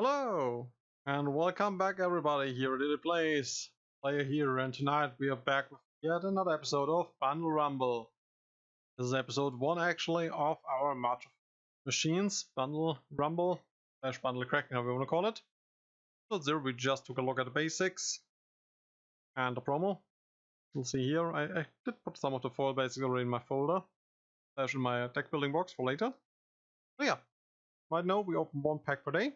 Hello, and welcome back everybody here at the place. Player here, and tonight we are back with yet another episode of Bundle Rumble. This is episode 1 actually of our March of Machines Bundle Rumble / Bundle Cracking, however you want to call it. So there we just took a look at the basics and the promo. You'll see here, I did put some of the foil basics already in my folder, / in my deck building box for later. So yeah, right now we open one pack per day.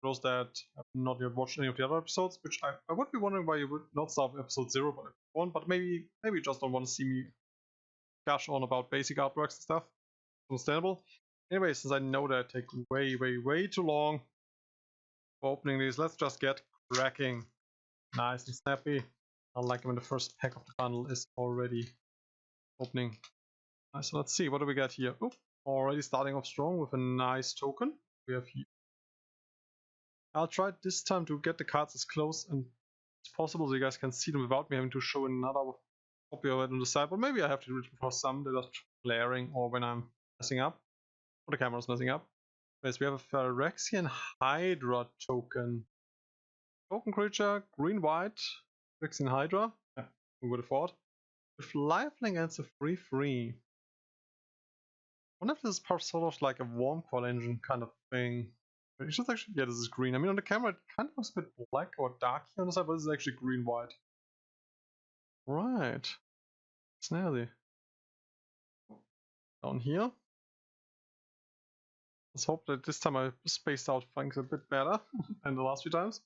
For those that have not yet watched any of the other episodes, which I would be wondering why you would not start with episode 0 but 1, but maybe you just don't want to see me gush on about basic artworks and stuff. Understandable. Anyway, since I know that take way too long for opening these, let's just get cracking. Nice and snappy. Unlike when the first pack of the bundle is already opening. Nice, so let's see, what do we got here? Oh, already starting off strong with a nice token. We have here. I'll try this time to get the cards as close and as possible so you guys can see them without me having to show another copy of it on the side, but maybe I have to do it for some that are glaring or when I'm messing up, or the camera's messing up. Anyways, we have a Phyrexian Hydra token. Token creature, green-white, Phyrexian Hydra, yeah, who would have thought, with lifelink and it's a 3/3. I wonder if this is sort of like a warm coil engine kind of thing. It's just actually, yeah, this is green. I mean, on the camera it kind of looks a bit black or dark here on the side, but this is actually green-white. Right. Snazzy. Down here. Let's hope that this time I spaced out things a bit better than the last few times.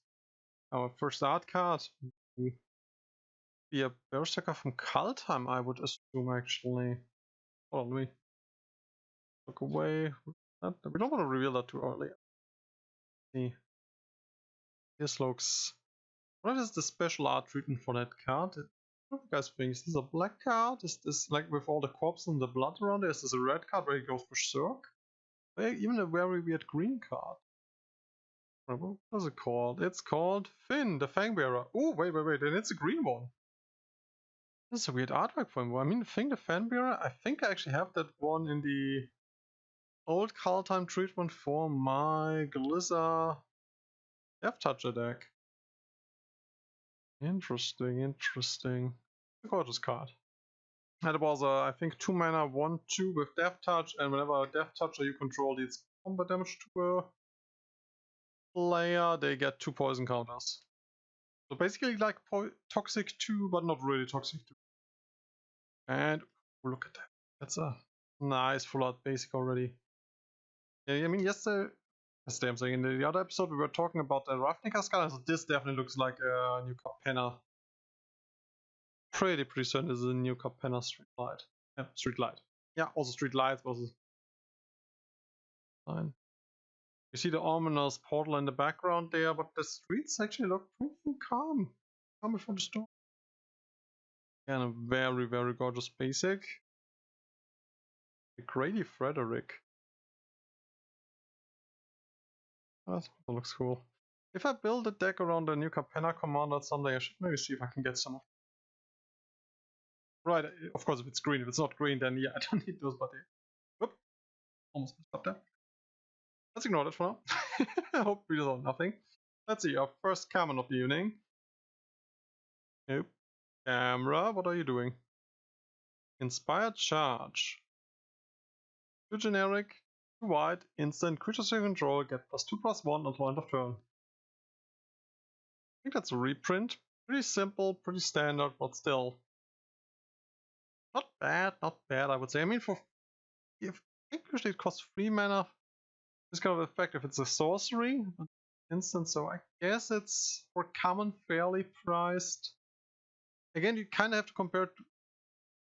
Our first art card. Be a Berserker from Kaltheim, I would assume, actually. Hold on, let me look away. We don't want to reveal that too early. See. This looks... What is the special art treatment for that card? What do you guys think? Is this a black card? Is this like with all the corpses and the blood around it? Is this a red card where he goes berserk? Even a very weird green card. What is it called? It's called Finn, the Fangbearer. Oh, wait, then it's a green one. This is a weird artwork for him. I mean, Finn the Fangbearer, I think I actually have that one in the old Kaltheim treatment for my Glissa Death Toucher deck. Interesting. A gorgeous card. That was I think 2 mana, 1/2 with Death Touch, and whenever a Death Toucher you control deals combat damage to a player, they get 2 poison counters. So basically like Toxic 2, but not really Toxic 2. And look at that. That's a nice full art basic already. Yeah, I mean, yesterday I'm saying in the other episode we were talking about the Ravnica Scar, so this definitely looks like a new Capenna. Pretty certain this is a new Capenna Streetlight. Yeah, Streetlight. Yeah, also Streetlights was fine. You see the ominous portal in the background there, but the streets actually look pretty calm. Calm before the storm. And a very gorgeous basic. The Grady Frederick. That looks cool. If I build a deck around the new Capenna commander someday, I should maybe see if I can get some of. Right, of course if it's green. If it's not green, then yeah, I don't need those, but whoop. Almost messed up there. Let's ignore that for now. I hope we resolve nothing. Let's see, our first common of the evening. Nope. Camera, what are you doing? Inspired Charge. 2 generic, 2 white, instant, creatures you control, get +2/+1 until end of turn. I think that's a reprint. Pretty simple, pretty standard, but still. Not bad, I would say. I mean, I think usually it costs 3 mana. This kind of effect if it's a sorcery, instant, so I guess it's for common fairly priced. Again, you kind of have to compare it to,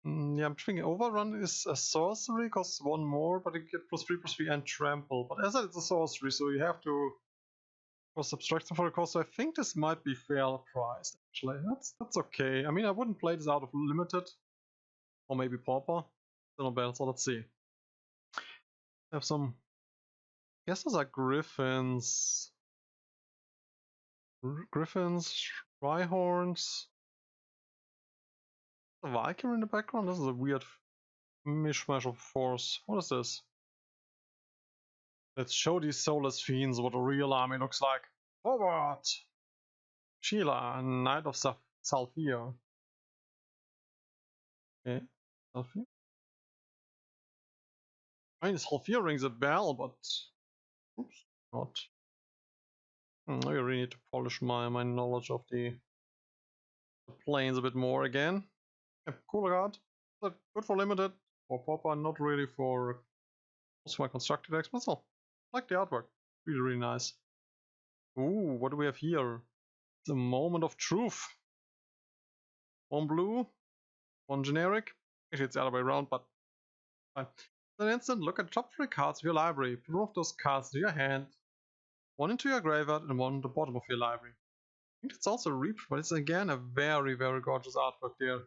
yeah, I'm thinking Overrun is a sorcery, costs 1 more, but you get +3/+3 and trample. But as I said, it's a sorcery, so you have to subtract for the cost. So I think this might be fair priced. Actually, that's okay. I mean, I wouldn't play this out of limited, or maybe pauper. Still not bad. So let's see. I have some. I guess those are griffins. Rhyhorns. A Valkyrie in the background? This is a weird mishmash of force. What is this? Let's show these soulless fiends what a real army looks like. Forward! Sheila, Knight of Salphir. Okay, Salphir. I mean, Salphir rings a bell, but oops, not. I really need to polish my knowledge of the planes a bit more again. Yeah, cool card. But good for limited. For Popper, not really for most of my constructed decks, but still. I like the artwork. Really nice. Ooh, what do we have here? The moment of truth. One blue, one generic. Actually, it's the other way around, but fine. Then instant, look at the top 3 cards of your library. Put one of those cards to your hand, one into your graveyard, and one at the bottom of your library. I think it's also Reap, but it's again a very gorgeous artwork there.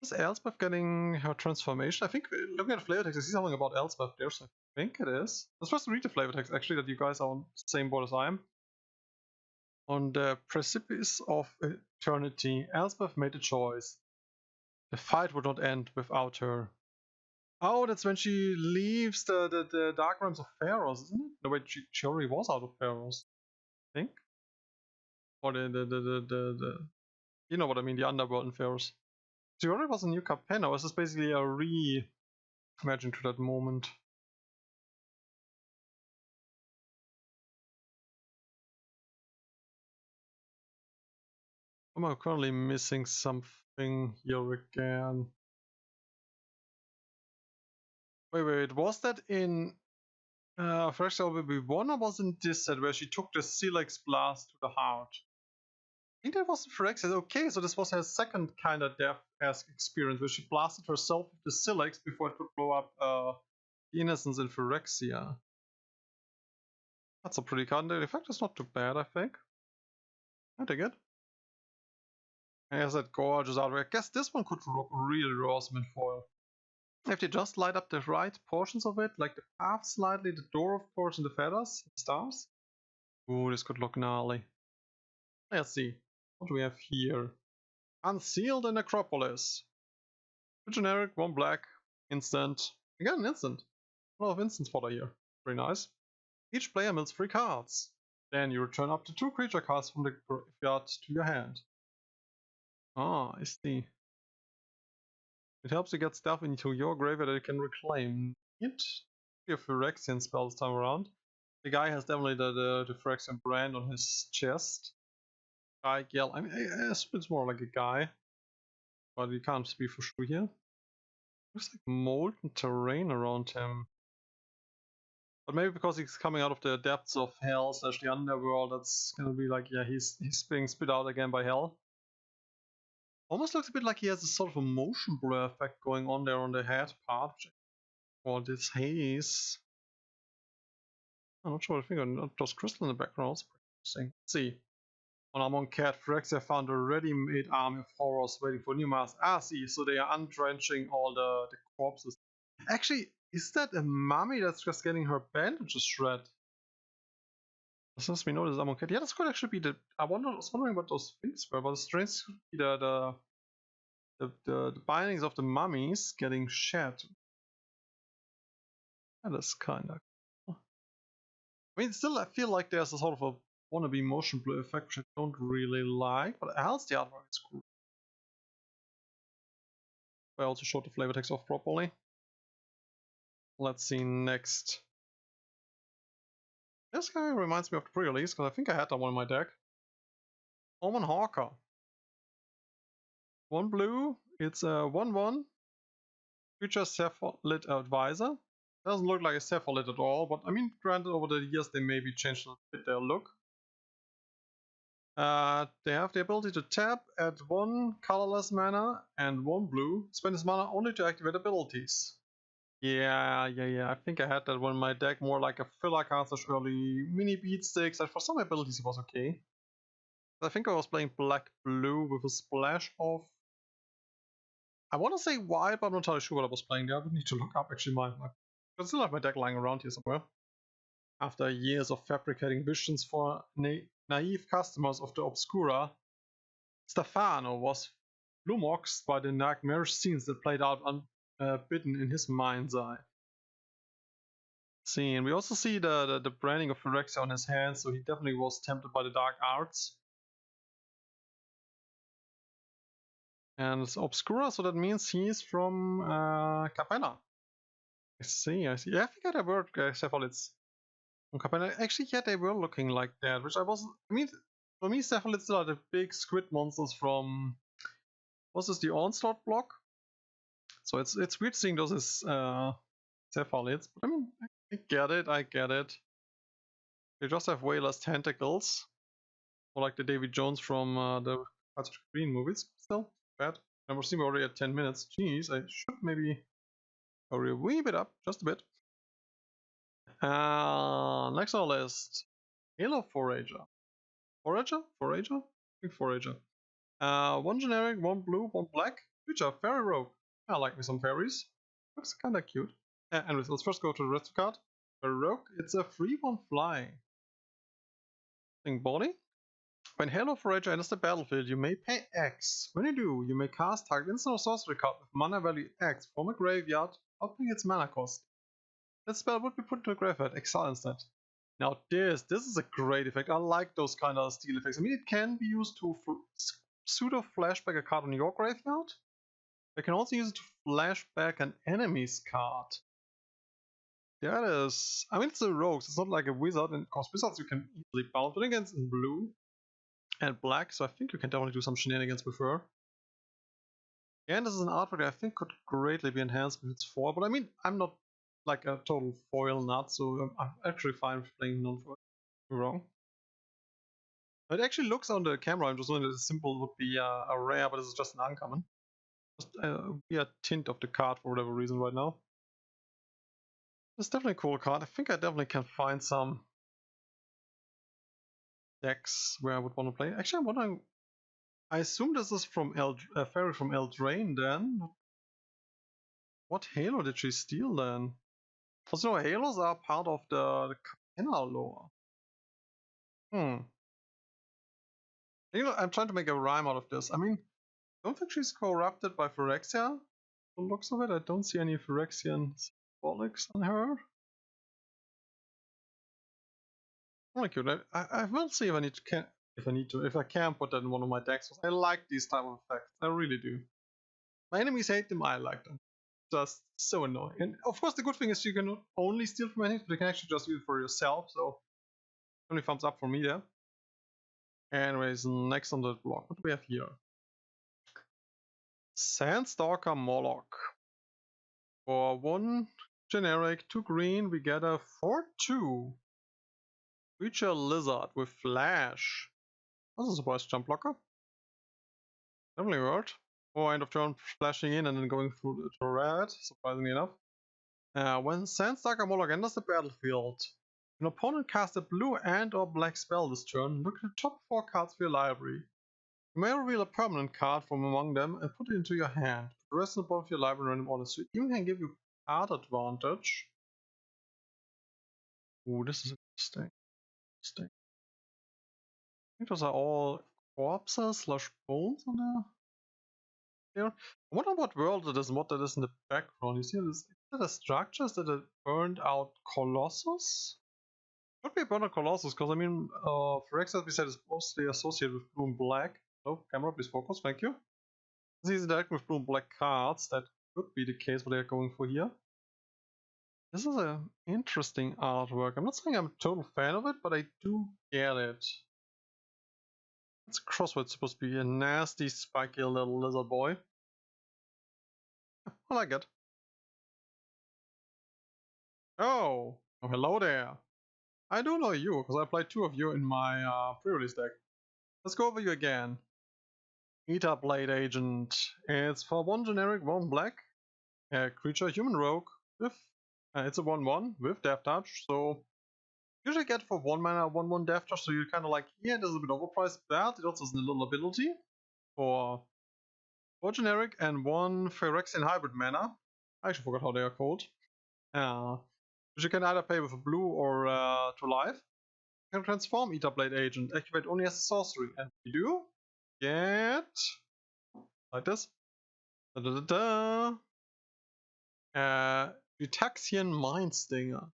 Is Elspeth getting her transformation? I think, looking at the flavor text, I see something about Elspeth there, so I think it is. I'm supposed to read the flavor text, actually, that you guys are on the same board as I am. On the precipice of eternity, Elspeth made a choice. The fight would not end without her. Oh, that's when she leaves the Dark Realms of Pharaohs, isn't it? No, wait, she already was out of Pharaohs, I think. Or the you know what I mean, the underworld in Pharaohs. She already was a new Capenna, or is this basically a re-imagine to that moment? I'm currently missing something here again. Wait, was that in Fresh LBB1 or was in this set where she took the Silex blast to the heart? I think that was in Phyrexia. Okay, so this was her second kind of death-esque experience where she blasted herself with the Silex before it could blow up the Innocence in Phyrexia. That's a pretty card. The effect is not too bad, I think. I dig it. And has that gorgeous artwork. I guess this one could look really awesome in foil. If you just light up the right portions of it, like the path slightly, the door of course, and the feathers, the stars. Ooh, this could look gnarly. Let's see. What do we have here? Unseal the Necropolis. Two generic, one black, instant. Again, an instant. A lot of instants fodder here. Very nice. Each player mills 3 cards. Then you return up to 2 creature cards from the graveyard to your hand. Ah, I see. It helps you get stuff into your graveyard that you can reclaim. It be a Phyrexian spell this time around. The guy has definitely the Phyrexian brand on his chest. Guy Gel. I mean, it's more like a guy, but you can't speak for sure here. Looks like molten terrain around him. But maybe because he's coming out of the depths of hell slash the underworld, that's gonna be like, yeah, he's being spit out again by hell. Almost looks a bit like he has a sort of a motion blur effect going on there on the head part. Or this haze. I'm not sure, I think not just crystal in the background, also pretty interesting. Let's see. On Amon Cat, Phyrexia found a ready-made army of horrors waiting for new masters. Ah, see, so they are undrenching all the corpses. Actually, is that a mummy that's just getting her bandages shred? This lets me know this Amon Cat. Yeah, this could actually be the. I was wondering what those things were, but the strange could be the bindings of the mummies getting shed. That is kind of. I mean, still, I feel like there's a sort of a wannabe motion blur effect which I don't really like, but else the artwork is cool. I also showed the flavor text off properly. Let's see next. This guy reminds me of the pre-release because I think I had that one in my deck. Omen Hawker. 1 blue, it's a 1/1. Future Cephalid Advisor. Doesn't look like a Cephalid at all, but I mean, granted, over the years they maybe changed a bit their look. They have the ability to tap at 1 colorless mana and 1 blue. Spend this mana only to activate abilities. Yeah. I think I had that one in my deck, more like a filler card slash early mini beat sticks. And for some abilities it was okay. I think I was playing black-blue with a splash of. I want to say white, but I'm not entirely sure what I was playing there. I would need to look up actually I still have my deck lying around here somewhere. After years of fabricating visions for naive customers of the Obscura, Stefano was flummoxed by the nightmarish scenes that played out unbidden in his mind's eye. See, and we also see the branding of Phyrexia on his hands, so he definitely was tempted by the dark arts. And it's Obscura, so that means he's from Capella. I see. Yeah, I think there were cephalids from Capella. Actually, yeah, they were looking like that, which I wasn't. I mean, for me, cephalids are the big squid monsters from. What's this, the Onslaught block? So it's weird seeing those as cephalids, but I mean, I get it, I get it. They just have way less tentacles. Or like the Davy Jones from the Pirates of the Green movies. Still, bad. And we're already at 10 minutes. Jeez, I should maybe hurry a wee bit up, just a bit. Next on the list, Halo Forager. Forager? Forager? I think Forager. One generic, one blue, one black. Future, Fairy Rogue. I like me some fairies. Looks kinda cute. Anyways, let's first go to the rest card. Fairy Rogue. It's a free one fly. Thing body. When Halo Forager enters the battlefield, you may pay X. When you do, you may cast target instant or sorcery card with mana value X from a graveyard, upping its mana cost. That spell would be put into a graveyard, exile instead. Now this is a great effect. I like those kind of steal effects. I mean, it can be used to pseudo flashback a card on your graveyard. You can also use it to flashback an enemy's card. That is, I mean, it's a rogue, so it's not like a wizard, and of course wizards you can easily bounce, but against in blue and black, so I think you can definitely do some shenanigans with her. And this is an artwork that I think could greatly be enhanced with its foil, but I mean, I'm not like a total foil nut, so I'm actually fine with playing non-foil. Wrong. It actually looks on the camera, I'm just wondering that the symbol would be a rare, but this is just an uncommon. Just be a tint of the card for whatever reason right now. It's definitely a cool card. I think I definitely can find some decks where I would want to play. Actually, I'm wondering. I assume this is from Fairy from Eldraine then. What Halo did she steal then? Also, no, Halos are part of the Capenna lore. You know, I'm trying to make a rhyme out of this. I mean, I don't think she's corrupted by Phyrexia. The looks of it, I don't see any Phyrexian symbolics on her. Really cute. I will see if I need to if I can put that in one of my decks. I like these type of effects. I really do. My enemies hate them. I like them. Just so annoying. And of course, the good thing is you can not only steal from enemies, but you can actually just use it for yourself. So, only thumbs up for me there. Anyways, next on the block, what do we have here? Sandstalker Moloch. For one generic, 2 green, we get a 4/2 creature lizard with flash. That's a surprise jump blocker. Definitely worked. Or end of turn flashing in and then going through to red, surprisingly enough. When Sandstalker Moloch enters the battlefield, an opponent casts a blue and or black spell this turn, look at the top 4 cards of your library. You may reveal a permanent card from among them and put it into your hand. Put the rest of the bottom of your library in random order, so it even can give you card advantage. Ooh, this is interesting. I think those are all corpses slash bones on there. I wonder what world it is and what that is in the background. You see this? Is that a structure? Is that a burned out Colossus? Could be a burned out Colossus, because I mean, Phyrexia, as we said, is mostly associated with blue and black. Oh, camera, please focus, thank you. This is direct with blue and black cards. That could be the case what they're going for here. This is an interesting artwork. I'm not saying I'm a total fan of it, but I do get it. It's Crossword supposed to be a nasty, spiky little lizard boy. I like it. Oh, hello there. I do know you, because I played 2 of you in my pre-release deck. Let's go over you again. Eta Blade Agent. It's for 1 generic, 1 black. Creature, human rogue. With it's a 1/1 with Death Touch, so usually get for 1 mana, 1/1 Death Touch, so you're kind of like, yeah, this is a bit overpriced, but it also has a little ability for 4 generic and 1 Phyrexian hybrid mana. I actually forgot how they are called. Which you can either pay with a blue or 2 life. You can transform Eta Blade Agent, activate only as a sorcery, and you do get like this. Utaxian Mind Stinger.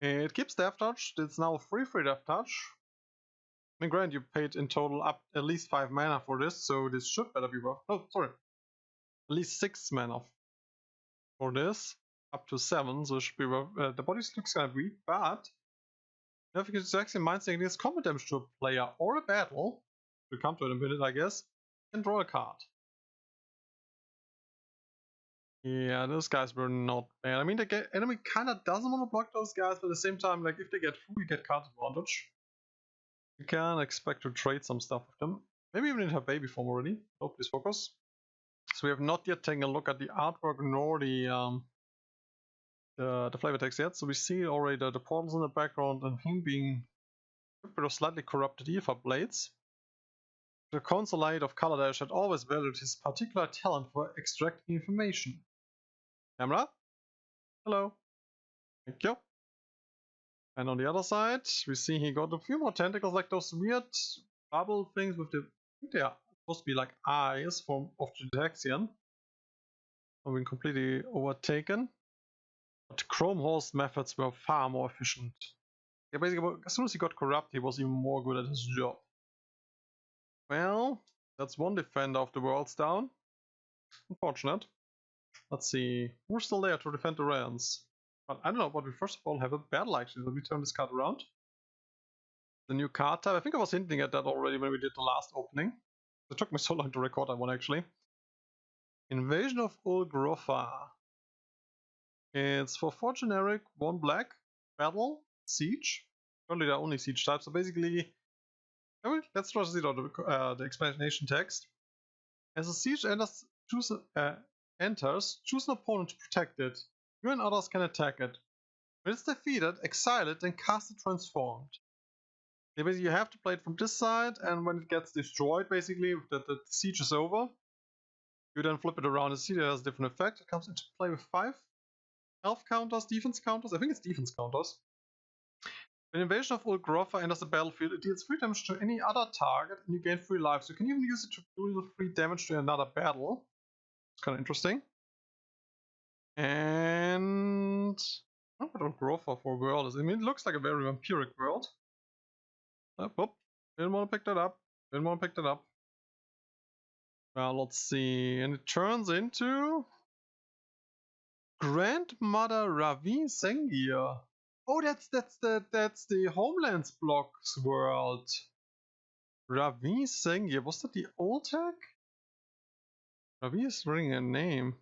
It keeps Death Touch. It's now free Death Touch. I mean, granted, you paid in total up at least 5 mana for this, so this should better be worth. Oh, sorry. At least 6 mana for this. Up to 7, so it should be worth. The body looks kind of weak, but if you can actually mind saying this combat damage to a player or a battle, we'll come to it in a minute, I guess, and draw a card. Yeah, those guys were not bad. I mean, the enemy kind of doesn't want to block those guys, but at the same time, like, if they get through, you get card advantage. You can expect to trade some stuff with them. Maybe even in her baby form already. Oh, please focus. So we have not yet taken a look at the artwork nor the flavor text yet. So we see already the portals in the background and him being a bit of slightly corrupted Aether blades. The consulate of Kaladesh had always valued his particular talent for extracting information. Camera? Hello. Thank you. And on the other side, we see he got a few more tentacles, like those weird bubble things with the, I think they are supposed to be like eyes of the Dexian. Have been completely overtaken. But Chrome Horse methods were far more efficient. Yeah, basically, as soon as he got corrupt, he was even more good at his job. Well, that's one defender of the worlds down. Unfortunate. Let's see. We're still there to defend the realms. But I don't know, but we first of all have a battle actually. Let me turn this card around. The new card type. I think I was hinting at that already when we did the last opening. It took me so long to record that one actually. Invasion of Ulgrofa. It's for 4 generic, 1 black, battle, siege. Currently there are only siege types, so basically... let's just see the explanation text. As a siege enters, choose an opponent to protect it. You and others can attack it. When it's defeated, exile it and cast it transformed. Yeah, basically you have to play it from this side, and when it gets destroyed, basically, the siege is over, you then flip it around and see that it has a different effect. It comes into play with 5 health counters, defense counters. I think it's defense counters. When Invasion of Ulgrofa enters the battlefield, it deals 3 damage to any other target, and you gain 3 lives. You can even use it to deal 3 damage to another battle. It's kind of interesting. And... I don't know what Ulgrofa for world is. I mean, it looks like a very vampiric world. Oh, didn't want to pick that up. Didn't want to pick that up. Well, let's see. And it turns into... Grandmother Ravi Sengir. Oh, that's the Homelands blocks world. Ravi Sengir. Was that the old tag? Ravi is ringing a name.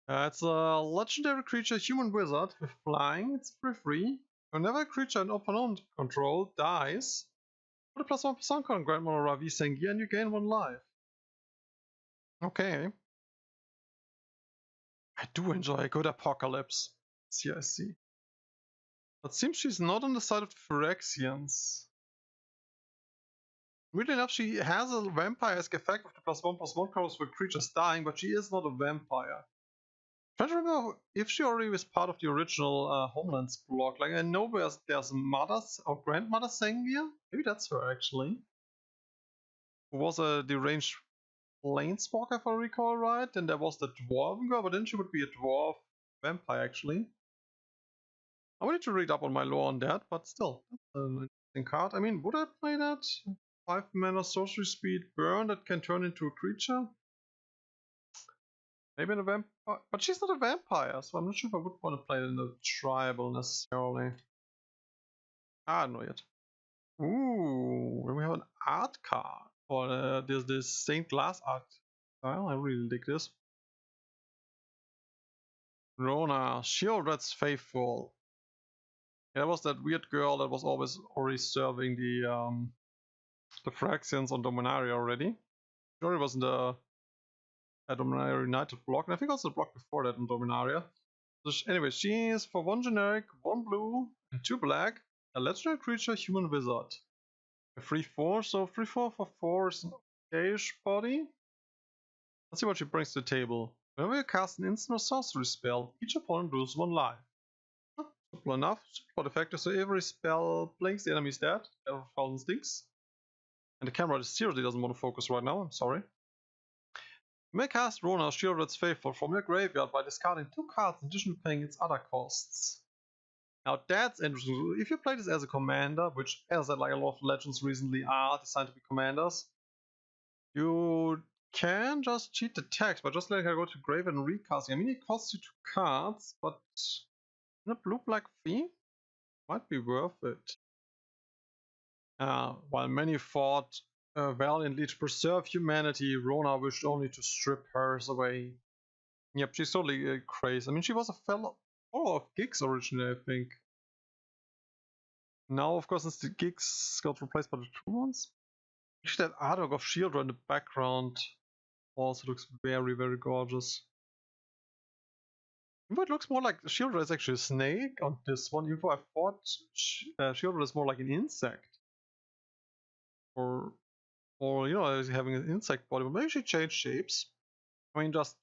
It's a legendary creature, human wizard with flying. It's free. Whenever a creature an opponent control dies, put a +1/+1 on Grandmother Ravi Sengir and you gain 1 life. Okay. I do enjoy a good apocalypse. See, I see. But seems she's not on the side of the Phyrexians. Weirdly enough, she has a vampire-esque effect with the +1/+1 counters for creatures dying, but she is not a vampire. I'm trying to remember if she already was part of the original Homelands block. Like, I know there's Mother's or Grandmother Sengir. Maybe that's her actually. Who was a deranged planeswalker, if I recall right. Then there was the dwarven girl, but then she would be a dwarf vampire actually. I wanted to read up on my lore on that, but still, that's an interesting card. I mean, would I play that? 5 mana sorcery speed burn that can turn into a creature? Maybe in a vampire, but she's not a vampire, so I'm not sure if I would want to play it in the tribal necessarily. I don't know yet. Ooh, then we have an art card. Or there's this stained glass art style. I really dig this. Rona, Shieldred's Faithful. Yeah, that was that weird girl that was already serving the Phyrexians on Dominaria already. She already was in the Dominaria United block, and I think also the block before that in Dominaria. So anyway, she is for 1 generic, 1 blue, and 2 black, a legendary creature, human wizard. A 3/4, so 3/4 for 4 is an okayish body. Let's see what she brings to the table. Whenever you cast an instant or sorcery spell, each opponent loses 1 life. Simple enough, for the factor, so every spell blinks, the enemy is dead, every thousand stinks. And the camera seriously doesn't want to focus right now, I'm sorry. You may cast Rona, Shieldred's Faithful from your graveyard by discarding 2 cards in addition to paying its other costs. Now that's interesting. If you play this as a commander, which as I said, like a lot of legends recently are designed to be commanders, you can just cheat the text by just letting her go to grave and recasting. I mean, it costs you 2 cards, but in a blue-black theme, might be worth it. While many fought valiantly to preserve humanity, Rona wished only to strip hers away. Yep, she's totally crazy. I mean, she was a fellow of Gigs originally, I think. Now, of course, since the Gigs got replaced by the true ones. Actually, that artwork of Shieldra in the background also looks very, very gorgeous. Even though it looks more like Shieldra is actually a snake on this one, even though I thought Shieldra is more like an insect. Or you know, having an insect body, but maybe she changed shapes. I mean, just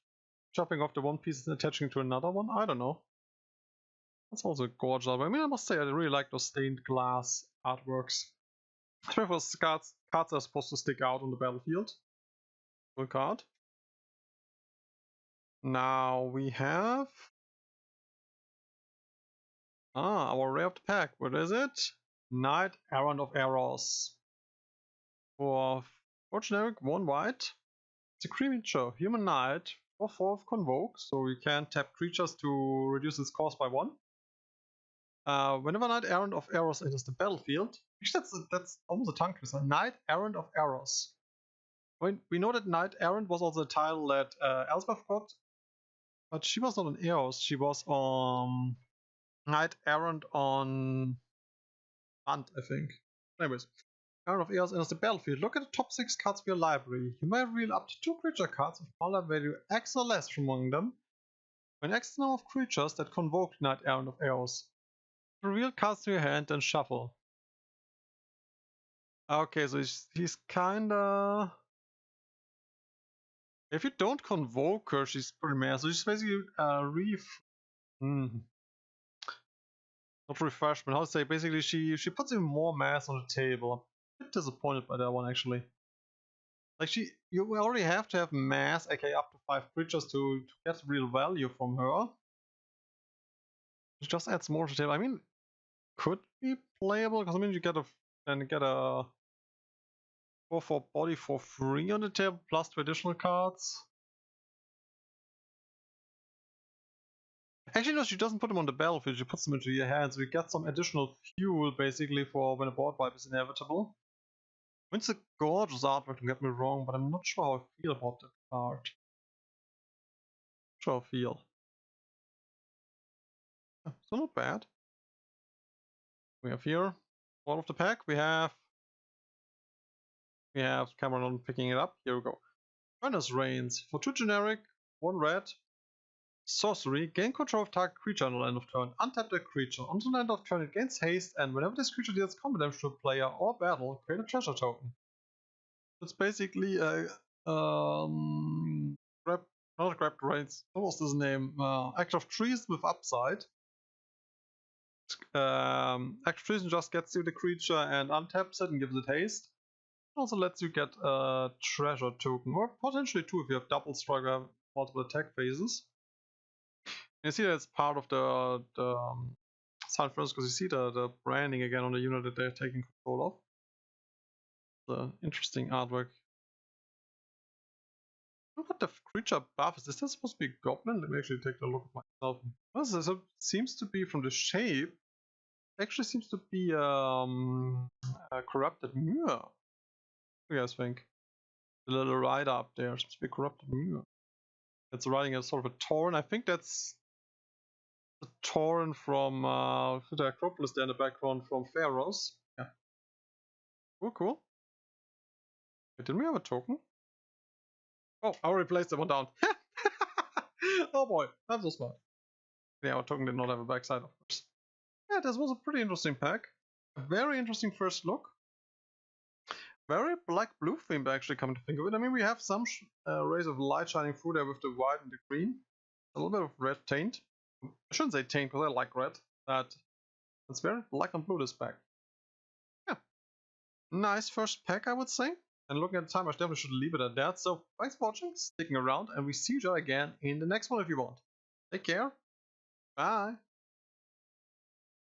chopping off the one piece and attaching to another one, I don't know. That's also gorgeous. I mean, I must say, I really like those stained glass artworks. Especially for cards are supposed to stick out on the battlefield. Full card. Now we have our rare of the pack. What is it? Knight Errant of Eros. For 4 generic, 1 white. It's a creature, human knight, 4/4 of Convoke, so you can tap creatures to reduce its cost by 1. Whenever Knight Errant of Eros enters the battlefield, that's almost a tongue twister. Knight Errant of Eros. I mean, we know that Knight Errant was also a title that Elspeth got, but she was not on Eros. She was on Knight Errant on Hunt, I think. Anyways, Errant of Eros enters the battlefield. Look at the top 6 cards of your library. You may reveal up to 2 creature cards with power value X or less from among them. When X is the number of creatures that convoke Knight Errant of Eros, reveal cards to your hand and shuffle. Okay, so he's kinda... If you don't convoke her, she's pretty mad. So she's basically not refreshment, how to say, basically she puts even more mass on the table. I'm a bit disappointed by that one actually. Like you already have to have mass, aka up to 5 creatures to get real value from her. It just adds more to the table. I mean, could be playable, because I mean you get a 4/4 body for free on the table, plus 2 additional cards. Actually, no, she doesn't put them on the battlefield, she puts them into your hand, so you get some additional fuel, basically, for when a board wipe is inevitable. I mean, it's a gorgeous artwork, don't get me wrong, but I'm not sure how I feel about that card. Sure, I feel. Yeah, so not bad. We have here, all of the pack, we have Cameron picking it up, here we go. Furnace Reigns, for 2 generic, 1 red, sorcery, gain control of target creature on the end of turn. Untap the creature. On the end of turn it gains haste, and whenever this creature deals combat damage to a player or battle, create a treasure token. It's basically a not grabbed rights. What was his name? Act of Treason with upside. Act of Treason just gets you the creature and untaps it and gives it haste. It also lets you get a treasure token, or potentially 2 if you have double strike or multiple attack phases. You see that it's part of the Silent Furnace, because you see the branding again on the unit that they're taking control of. The interesting artwork. Look at the creature buff. Is this supposed to be a goblin? Let me actually take a look at myself. This seems to be, from the shape, actually seems to be a corrupted Muir. What do you guys think? The little rider up there seems to be a corrupted Muir. It's riding a sort of a Tauren. I think that's the Tauren from the Acropolis there in the background from Pharaohs. Yeah. Cool. Wait, didn't we have a token? Oh, I already placed that one down. Oh boy, I'm so smart. Yeah, our token did not have a backside, of course. Yeah, this was a pretty interesting pack. A very interesting first look. Very black-blue themed, actually, come to think of it. I mean, we have some rays of light shining through there with the white and the green. A little bit of red taint. I shouldn't say taint, because I like red. It's very black and blue, this pack. Yeah. Nice first pack, I would say. And looking at the time, I definitely should leave it at that. So, thanks for watching, sticking around, and we see you again in the next one if you want. Take care. Bye.